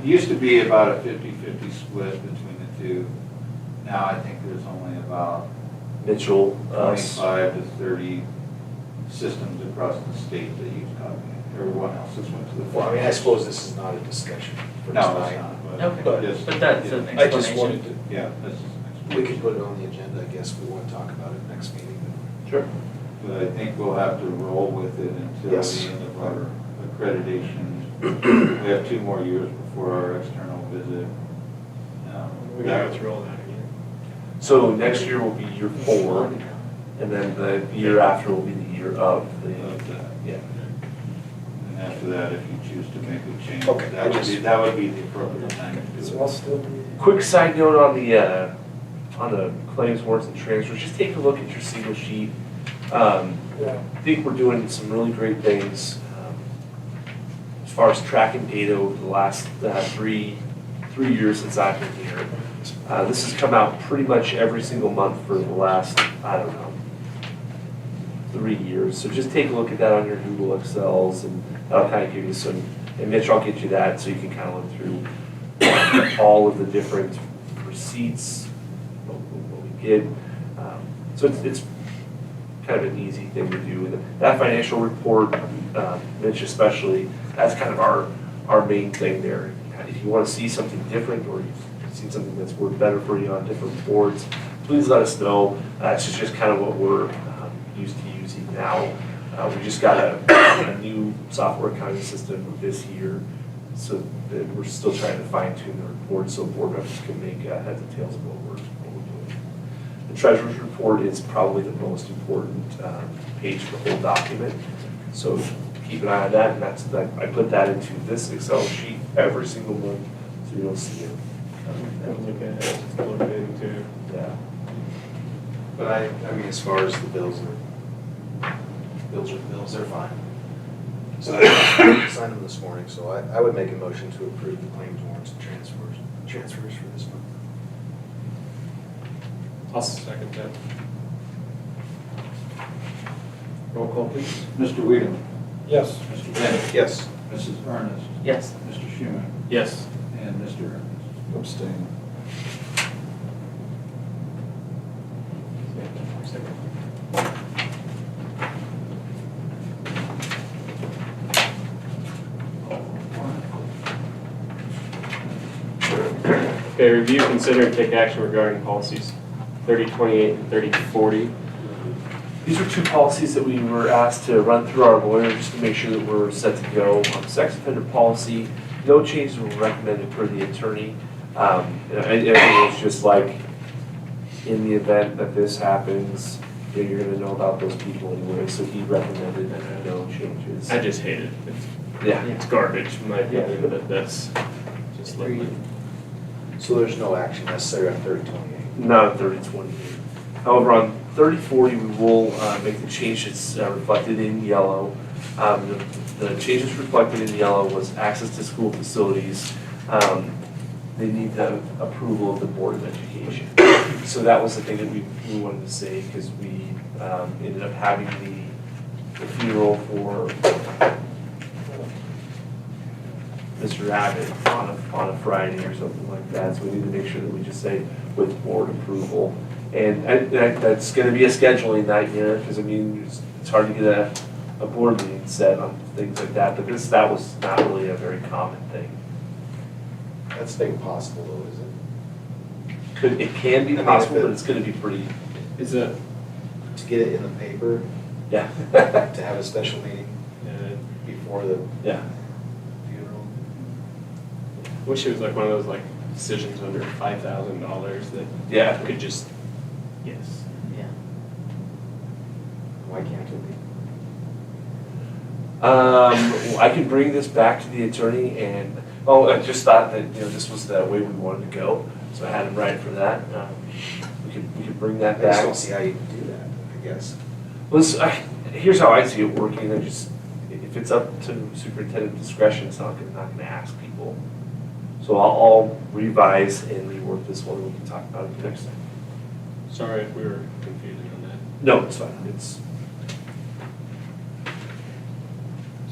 used to be about a 50-50 split between the two. Now I think there's only about Mitchell, us. 25 to 30 systems across the state that use Cognia. Everyone else has went to the. Well, I mean, I suppose this is not a discussion for No, tonight. it's not. Okay, But just- but that's an I just explanation. wanted to, Yeah, this is. we could put it on the agenda, I guess, if we want to talk about it next meeting. Sure. But I think we'll have to roll with it until Yes. the end of our accreditation. We have 2 more years before our external visit. We gotta go through all that again. So next year will be year 4, and then the year after will be the year of the, yeah. And after that, if you choose to make a change, Okay, that would be the appropriate time to So do I'll it. still be. Quick side note on the claims, warrants, and transfers, just take a look at your single sheet. Yeah. I think we're doing some really great things as far as tracking data over the last 3 years since I've been here. This has come out pretty much every single month for the last, I don't know, 3 years. So just take a look at that on your Google Excels, and that'll kind of give you some, and Mitch, I'll get you that so you can kind of look through all of the different receipts, what we get. So it's kind of an easy thing to do. And that financial report, Mitch especially, that's kind of our main thing there. If you want to see something different, or you've seen something that's worked better for you on different boards, please let us know. It's just kind of what we're used to using now. We just got a new software accounting system this year, so that we're still trying to fine tune the report so board members can make heads and tails of what we're doing. The treasurer's report is probably the most important page of the whole document, so keep an eye on that, and I put that into this Excel sheet every single month, so you'll see it. Look at it, just look at it too. Yeah. But I mean, as far as the bills are bills, they're fine. So I signed them this morning, so I would make a motion to approve the claims, warrants, and transfers for this month. I'll second that. Roll call, please. Mr. Weedham. Yes. Mr. Bennett. Yes. Mrs. Ernest. Yes. Mr. Schuman. Yes. And Mr. Ernest. Abstain. Okay, review, consider, and take action regarding policies 3028 and 3040. These are 2 policies that we were asked to run through our lawyer just to make sure that we're set to go. Sex offender policy, no changes were recommended per the attorney. And it was just like, in the event that this happens, you're gonna know about those people anyway, so he recommended no changes. I just hate it. Yeah. It's garbage, in my opinion, but that's just like. Agreed. So there's no action necessary on 3028. Not on 3028. However, on 3040, we will make the change that's reflected in yellow. The changes reflected in yellow was access to school facilities. They need the approval of the Board of Education. So that was the thing that we wanted to say, because we ended up having the funeral for Mr. Abbott on a Friday or something like that, so we need to make sure that we just say with board approval. And that's gonna be a scheduling nightmare, because I mean, it's hard to get a board meeting set on things like that, but that was not really a very common thing. That's impossible though, is it? It can be I mean, possible, if it- but it's gonna be pretty, Is that, To get it in the paper, yeah. to have a special meeting uh, before the Yeah. funeral. wish it was like one of those like decisions under $5,000 that Yeah. could just, yes. Yeah. Why can't it be? I can bring this back to the attorney and, I just thought that, this was the way we wanted to go, so I had him write for that. We could bring that I just back. don't see how you can do that, I guess. Here's how I see it working, if it's up to superintendent discretion, it's not gonna ask people. So I'll revise and rework this one, and we can talk about it next time. Sorry if we were confusing on that. No, it's fine, it's,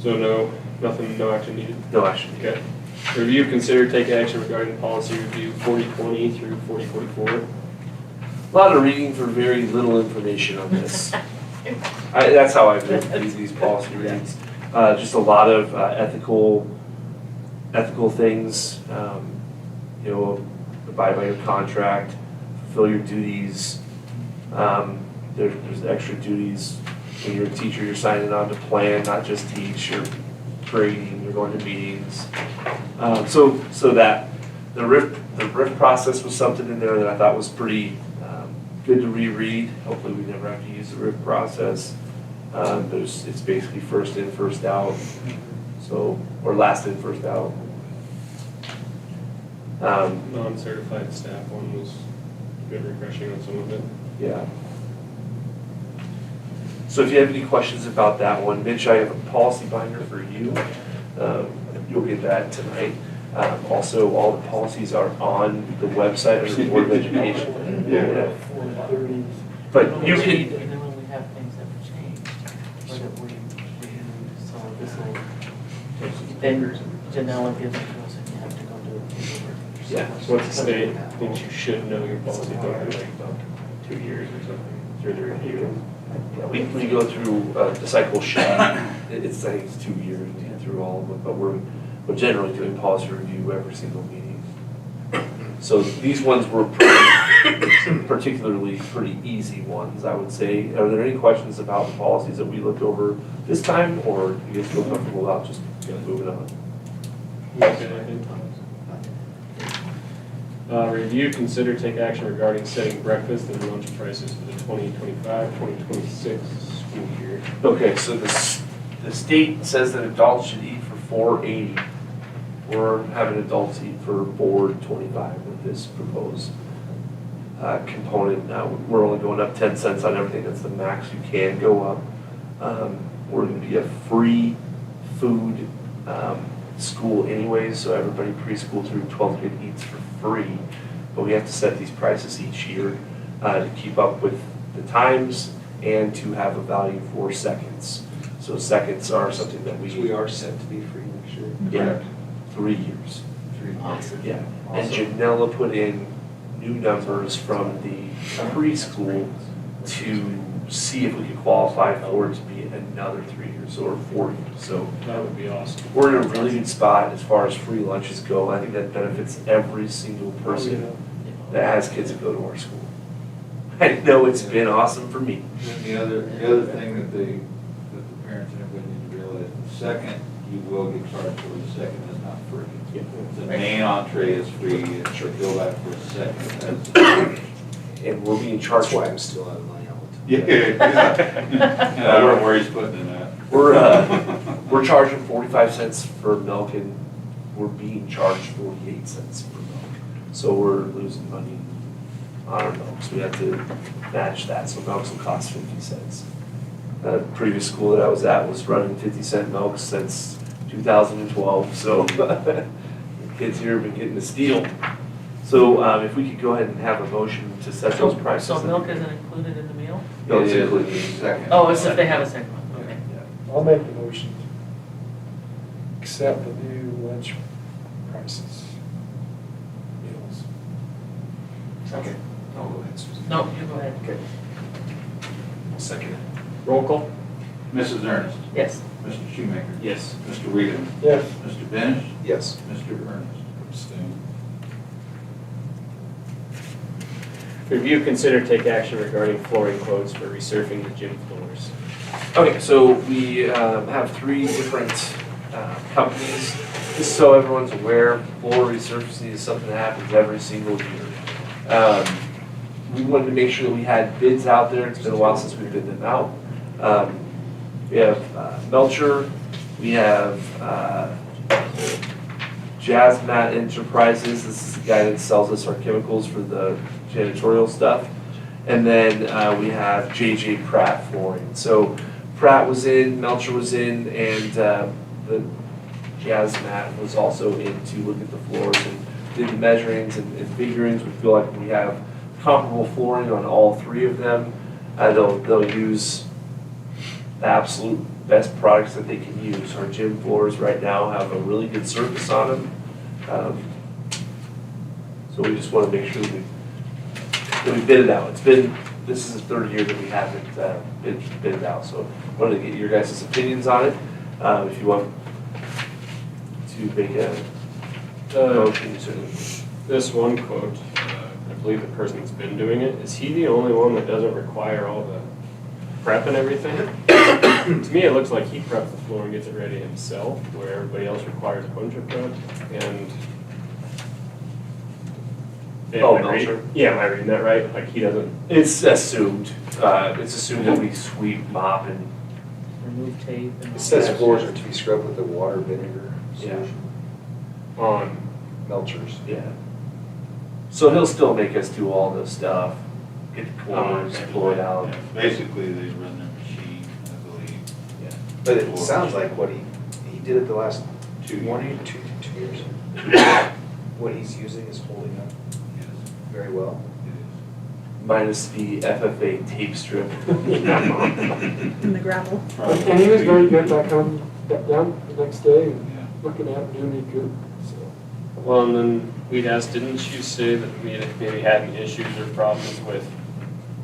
So no action needed? no action. Okay. Review, consider, take action regarding policy review 4020 through 4044. A lot of reading for very little information on this. That's how I've read these policy readings. Just a lot of ethical things, abide by your contract, fulfill your duties. There's extra duties. When you're a teacher, you're signing on to plan, not just teach, you're grading, you're going to meetings. So that the RIF process was something in there that I thought was pretty good to reread. Hopefully we never have to use the RIF process. It's basically first in, first out, or last in, first out. Non-certified staff one was good, refreshing on some of it. Yeah. So if you have any questions about that one, Mitch, I have a policy binder for you. You'll get that tonight. Also, all the policies are on the website of the Board of Education. Yeah. But you And can, then when we have things that change, or that we reviewed, so this will, then Janelle gives it to us and you have to go do it. Yeah. So what's the state thinks you should know your policy book in like about 2 years or something through the review? we go through the cycle sheet. I think it's 2 years to get through all of them, but we're generally doing policy review every single meeting. So these ones were particularly pretty easy ones, I would say. Are there any questions about the policies that we looked over this time, or do you guys feel comfortable about just moving on? Review, consider, take action regarding setting breakfast and lunch prices for the 2025-2026 school year. Okay, so the state says that adults should eat for $4.80. We're having adults eat for $4.25 with this proposed component. Now, we're only going up 10 cents on everything. That's the max you can go up. We're going to be a free food school anyways, so everybody preschool through 12th grade eats for free. But we have to set these prices each year to keep up with the times and to have a value for seconds. So seconds are something that We are set to be free next year. Yeah, 3 years. 3 years. Yeah, and Janella put in new numbers from the preschool to see if we could qualify for it to be another 3 years or 4 years. So That would be awesome. we're in a really good spot as far as free lunches go. I think that benefits every single person that has kids that go to our school. I know it's been awesome for me. And the other thing that the parents and everybody need to realize, the second, you will get charged for the second, is not free. Yeah. The main entree is free, and if you go back for a second, that's. And we're being That's charged. why I'm still out of my helmet. Yeah. I don't know where he's putting it at. We're charging 45 cents for milk and we're being charged 48 cents for milk. So we're losing money on our milk, so we have to match that, so milks will cost 50 cents. The previous school that I was at was running 50-cent milk since 2012, so the kids here have been getting the steal. So if we could go ahead and have a motion to set those prices. So milk isn't included in the meal? No, it's It is included. the second. Oh, it's if they have a second one, okay. I'll make the motion to accept the new lunch prices. Meals. Okay. I'll go ahead, Susan. No, you go ahead. Okay. Second. Roll call? Mrs. Ernest, Yes. Mr. Shoemaker, Yes. Mr. Weedham, Yes. Mr. Benish, Yes. Mr. Ernest. Abstain. Review, consider, take action regarding flooring quotes for resurfacing the gym floors. Okay, so we have 3 different companies. Just so everyone's aware, floor resurfacing is something that happens every single year. We wanted to make sure that we had bids out there. It's been a while since we bid them out. We have Melcher, we have Jazzmat Enterprises. This is the guy that sells us our chemicals for the janitorial stuff. And then we have J.J. Pratt Flooring. So Pratt was in, Melcher was in, and the Jazzmat was also in to look at the floors and did the measurings and figurings. We feel like we have comparable flooring on all 3 of them. They'll use the absolute best products that they can use. Our gym floors right now have a really good surface on them. So we just want to make sure that we bid it out. This is the 3rd year that we haven't bid it out. So I wanted to get your guys' opinions on it. If you want to make a motion, you certainly. This one quote, I believe the person that's been doing it, is he the only one that doesn't require all the prep and everything? To me, it looks like he preps the floor and gets it ready himself, where everybody else requires a bunch of prep, and... Oh, Am I reading- Melcher? Yeah, am I reading that right? Like, he doesn't... It's assumed. It's assumed that we sweep, mop, and Remove tape and. It says floors are to be scrubbed with a water vinegar Yeah. solution. On... Melchers. yeah. So he'll still make us do all this stuff, get the corners, pull it out. Yeah, basically, they run their machine, I believe. Yeah. But it sounds like what he did it the last 2 years. What he's using is holding up Yes, very well. it Minus the FFA tape strip. In the gravel. is. And he was very good by coming down the next day and Yeah. looking at it, doing it good, so. Well, and then we'd asked, didn't you say that we had maybe had any issues or problems with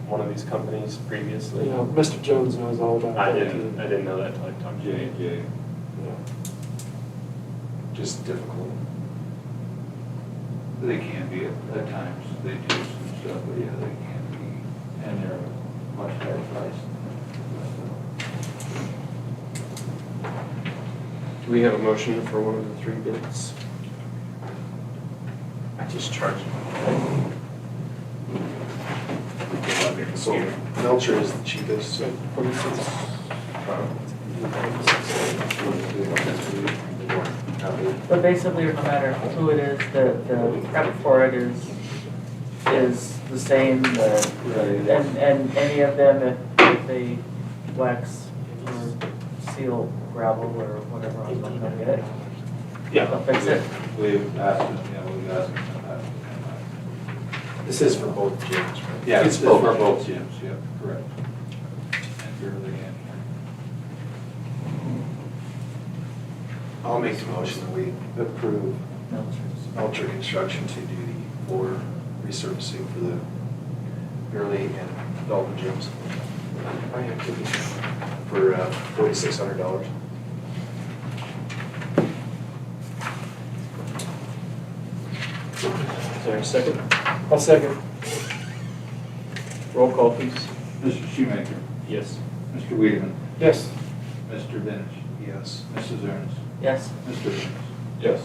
one of these companies previously? You know, Mr. Jones knows all about I that. didn't know that till I talked to you. JJ. Just difficult. They can be at times, they do some stuff, but yeah, they can be, and they're much higher priced. Do we have a motion for one of the 3 bids? I just charge them. So Melcher is the cheapest. But basically, no matter who it is, the prep for it is the same, and any of them, if they wax or seal gravel or whatever else I'm gonna get, they'll fix it. We've asked them, yeah, we've asked them that. This is for both gyms, right? Yeah, It's it's for both gyms, yeah, correct. And Gurley and I'll make the motion that we approve Melcher Construction to do the floor resurfacing for the Gurley and Dalton gyms. For $4,600. Is there a second? I'll second. Roll call, please. Mr. Shoemaker, Yes. Mr. Weedman, Yes. Mr. Benish, Yes. Mrs. Ernest, Yes. Mr. Ernest. Yes.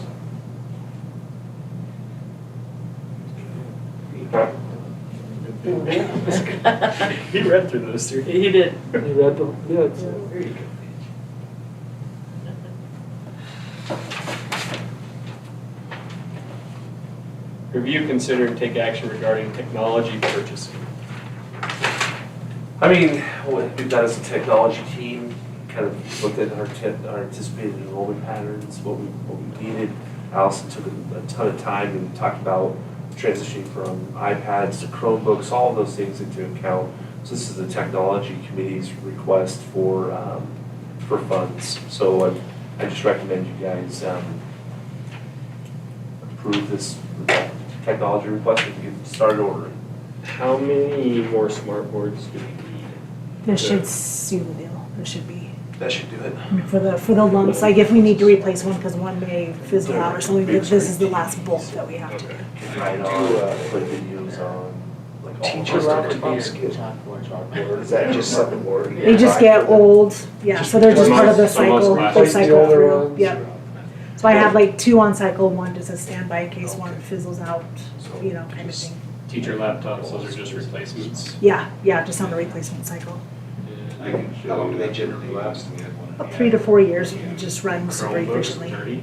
He read through those three. He did. You read the bids. There you go. Review, consider, and take action regarding technology purchasing. I mean, what we've done as a technology team, kind of looked at our anticipated enrollment patterns, what we needed. Allison took a ton of time and talked about transitioning from iPads to Chromebooks, all of those things into account. So this is the technology committee's request for funds. So I just recommend you guys approve this technology request and get started ordering. How many more smart boards do we need? This should seal the deal. There should be. That should do it. For the lumps, like if we need to replace one because one may fizzle out or something, this is the last bulk that we have to do. Right on, put videos on, like all Teacher those laptops different get, is that just something more? They just get old, yeah, so they're just part of the So most cycle, classes. they Like the cycle older through, ones. yep. So I have like 2 on cycle, 1 just a standby in case one fizzles out, you know, kind of thing. Teacher laptops, those are just replacements. Yeah, just on the replacement cycle. I can show How long do you they generally last? About 3 to 4 years, it just runs super Chromebooks, efficiently. 30.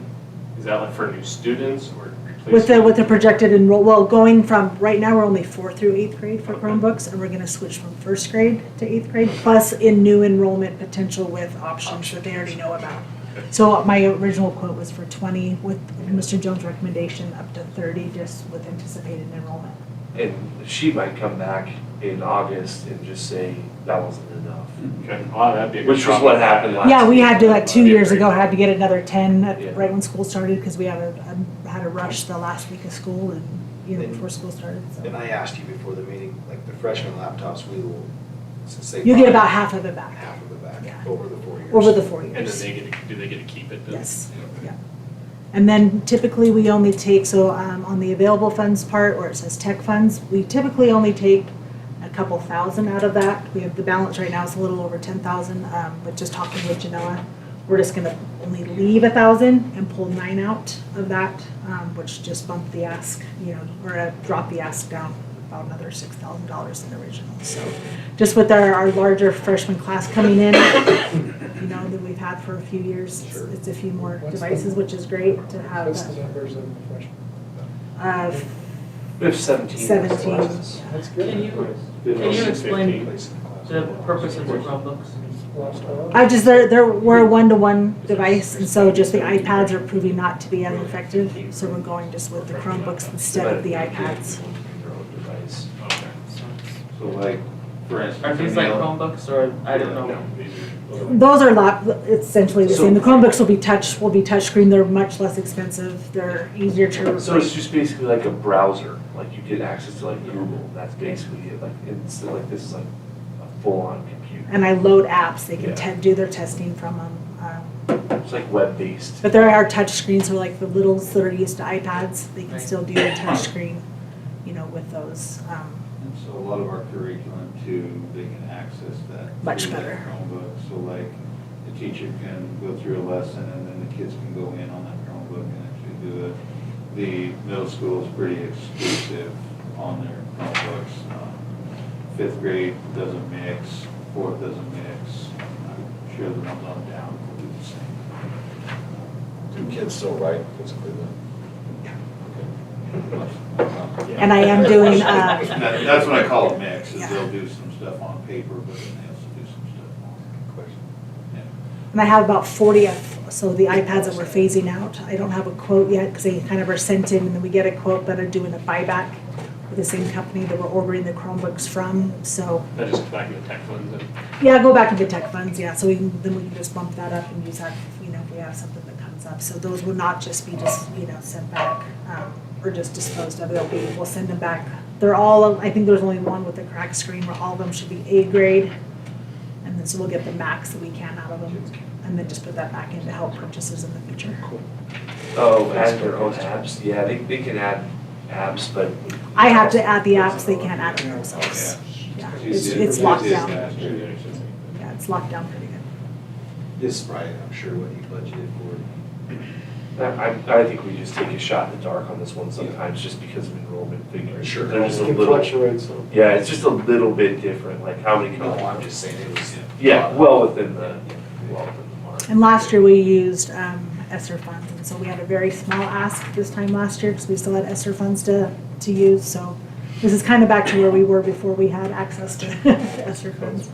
Is that like for new students or replacement? With the projected enroll, well, going from, right now, we're only 4th through 8th grade for Chromebooks, and we're gonna switch from 1st grade to 8th grade, plus in new enrollment potential with options that they already know about. So my original quote was for 20 with Mr. Jones' recommendation, up to 30 just with anticipated enrollment. And she might come back in August and just say that wasn't enough. Okay, well, that'd be a good Which was problem what to have. happened last Yeah, we year. had to, like 2 Yeah, years great. ago, had to get another 10 Yeah. right when school started, because we had a rush the last week of school and, you know, And- before school started, so. And I asked you before the meeting, like the freshman laptops, we will, since they. You get buy about half of it back, Half of it back Yeah. over the 4 years. over the 4 And then years. do they get to keep it then? Yes, yeah. And then typically we only take, so on the available funds part, where it says tech funds, we typically only take a couple thousand out of that. We have, the balance right now is a little over 10,000, but just talking with Janella, we're just gonna only leave 1,000 and pull 9 out of that, which just bumped the ask, you know, or drop the ask down about another $6,000 in the original. So just with our larger freshman class coming in, you know, that we've had for a few years, it's a few more What's the- devices, which is great to have. What's the numbers of the freshmen? Uh, We have 17. 17. classes. That's good. Can you explain the purposes of Chromebooks? we're a one-to-one device, and so just the iPads are proving not to be as effective, so we're going just with the Chromebooks instead of the iPads. Your own device. Okay. So like, for instance. Are these like Neil- Chromebooks, or, I don't know? No, these are. Those are essentially the So- same. The Chromebooks will be touchscreen, they're much less expensive, they're easier to replace. So it's just basically like a browser, like you get access to like Google, that's basically it, like, it's like, this is like a full-on computer. And I load apps, they can Yeah. do their testing from them. It's like web-based. But there are touch screens, so like the littles that are used to iPads, they can Right. still do a touch screen, you know, with those. And so a lot of our curriculum too, they can access that. Much through that better. Chromebook, so like, the teacher can go through a lesson and then the kids can go in on that Chromebook and actually do it. The middle school is pretty exclusive on their Chromebooks. 5th grade doesn't mix, 4th doesn't mix. I'm sure the ones on down will do the same. Do kids still write physically then? And I am doing, That's what I call a mix, is Yeah. they'll do some stuff on paper, but then they also do some stuff on. Question. Yeah. and I have about 40 so the iPads that we're phasing out, I don't have a quote yet, because they kind of are sent in, and then we get a quote that are doing a buyback with the same company that we're ordering the Chromebooks from, so. That just back in the tech funds and. Yeah, go back into tech funds, yeah, so then we can just bump that up and use that, you know, if we have something that comes up. So those will not just be sent back, or just disposed of, we'll send them back. They're all, I think there's only one with a cracked screen, where all of them should be A grade. And then, so we'll get the max that we can out of them, and then just put that back in to help purchases in the future. Oh, add their own apps, yeah, they can add apps, but. I have to add the apps, they can't add them themselves. Yeah, it's locked down. Yeah, it's locked down pretty good. This is probably, I'm sure, what you budgeted for. I think we just take a shot in the dark on this one sometimes, just because of enrollment figures. Sure. They're just a It can little, fluctuate, so. yeah, it's just a little bit different, like how many No, counties. I'm just saying it was. Yeah, well within the mark. And last year we used ESSER funds, and so we had a very small ask this time last year because we still had ESSER funds to use. So this is kind of back to where we were before we had access to ESSER funds.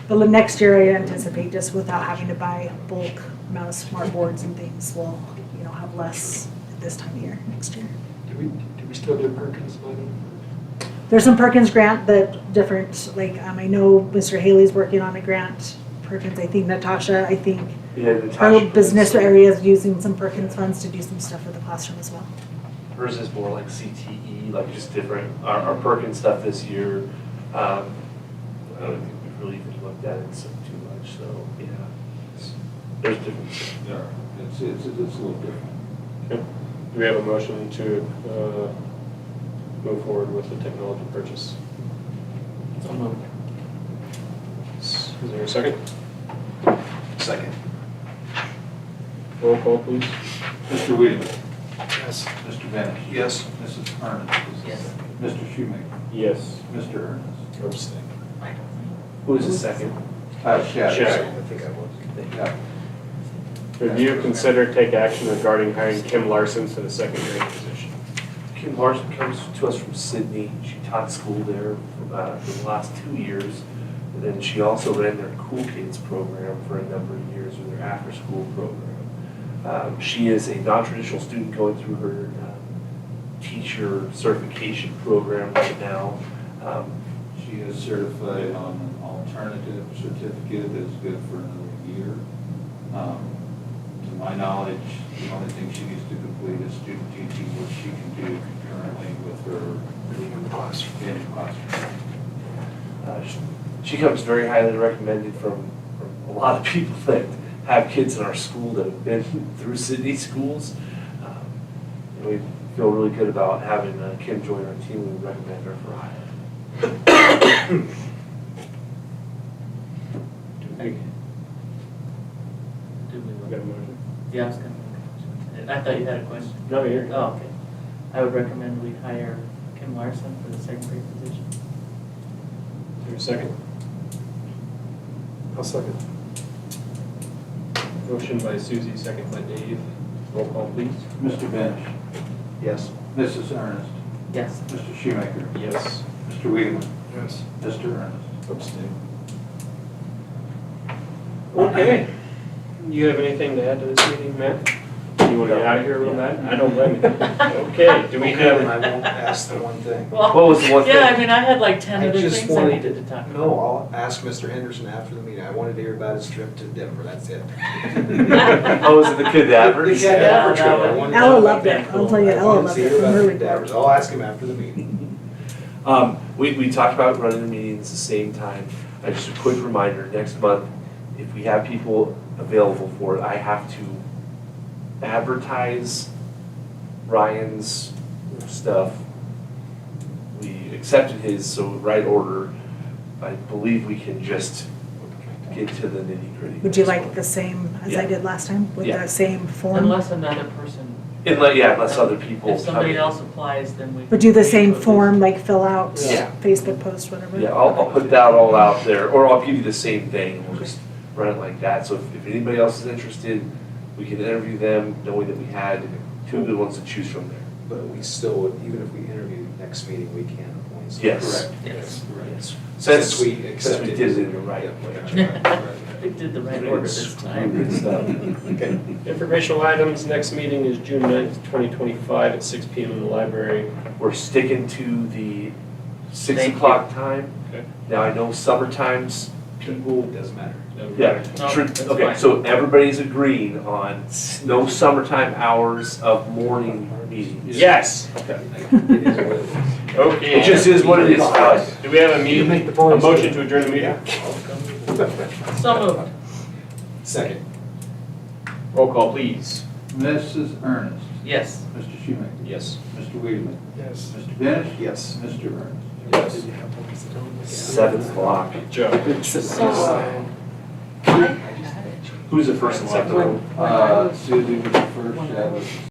But next year I anticipate, just without having to buy bulk amount of smart boards and things, we'll have less at this time of year next year. Do we still do Perkins money? There's some Perkins grant that different, like, I know Mr. Haley's working on a grant, Perkins, I think Natasha, I think Yeah, her Natasha. business area is using some Perkins funds to do some stuff for the classroom as well. Hers is more like CTE, like just different. Our Perkins stuff this year, I don't think we've really even looked at it so too much, so, yeah. There's different. There are. It's a little different. Okay. Do we have a motion to move forward with the technology purchase? So moved. Is there a second? Second. Roll call, please. Mr. Weedman. Yes. Mr. Benish. Yes. Mrs. Ernest. Yes. Mr. Shoemaker. Yes. Mr. Ernest. Abstain. Who was the second? Shadows. Shadow. I think I was. Yeah. Review, consider, take action regarding hiring Kim Larson to the second grade position. Kim Larson comes to us from Sydney. She taught school there for the last 2 years. And then she also ran their Cool Kids program for a number of years, or their after-school program. She is a non-traditional student going through her teacher certification program right now. She is certified on an alternative certificate that's good for another year. To my knowledge, the only thing she needs to complete is student teaching, which she can do concurrently with her In classroom. in classroom. She comes very highly recommended from a lot of people that have kids in our school that have been through Sydney schools. And we feel really good about having Kim join our team. We recommend her for hire. We got a motion? Yeah, I was gonna, I thought you had a question. No, you're. Oh, okay. I would recommend we hire Kim Larson for the second grade position. Is there a second? I'll second. Motion by Susie, second by Dave. Roll call, please. Mr. Benish. Yes. Mrs. Ernest. Yes. Mr. Shoemaker. Yes. Mr. Weedman. Yes. Mr. Ernest. Abstain. Okay. You have anything to add to this meeting, Matt? You want to get out of here real bad? I don't blame you. Okay, do we Okay, then have? I won't ask the one thing. What was the one thing? Yeah, I mean, I had like 10 I other just things I wanted- needed to talk about. No, I'll ask Mr. Henderson after the meeting. I wanted to hear about his trip to Denver, that's it. Oh, was it the cadavers? The cadaver Yeah, trip. that I one. wanted to Ella know loved about it. that. I'll tell you, I Ella wanted to loved see it about from the her cadavers. report. I'll ask him after the meeting. We talked about running the meetings the same time. Just a quick reminder, next month, if we have people available for it, I have to advertise Ryan's stuff. We accepted his, so right order. I believe we can just get to the nitty gritty. Would you like the same as I Yeah. did last time, with Yeah. the same form? Unless another person. Unless other people. If somebody come in. else applies, then we. Would do the same we- form, like fill out, Yeah. Facebook post, whatever? Yeah, I'll put that all out there, or I'll give you the same thing, we'll just run it like that. So if anybody else is interested, we can interview them, knowing that we had 2 good ones to choose from there. But we still, even if we interview next meeting, we can appoint. someone. Yes. Correct. Yes. Yes. Since we Since accepted. we did it in the right way. We did the right order this time. Good stuff. Okay. Informational items, next meeting is June 9th, 2025 at 6 PM in the library. We're sticking to the 6 Thank o'clock time. Okay. Now, I know summer times, people, It doesn't matter. yeah, No, tr- that's okay, fine. so everybody's agreeing on no summertime hours of morning meetings. Yes. It is what it is. Okay. It just is what it is. Do we have a meeting, make the a points. motion to adjourn the meeting? So moved. Second. Roll call, please. Mrs. Ernest. Yes. Mr. Shoemaker. Yes. Mr. Weedman. Yes. Mr. Benish. Yes. Mr. Ernest. Yes. 7 o'clock. Joe. So, I had it. Who's the first and second? When I was- Susie was the first, Chad was the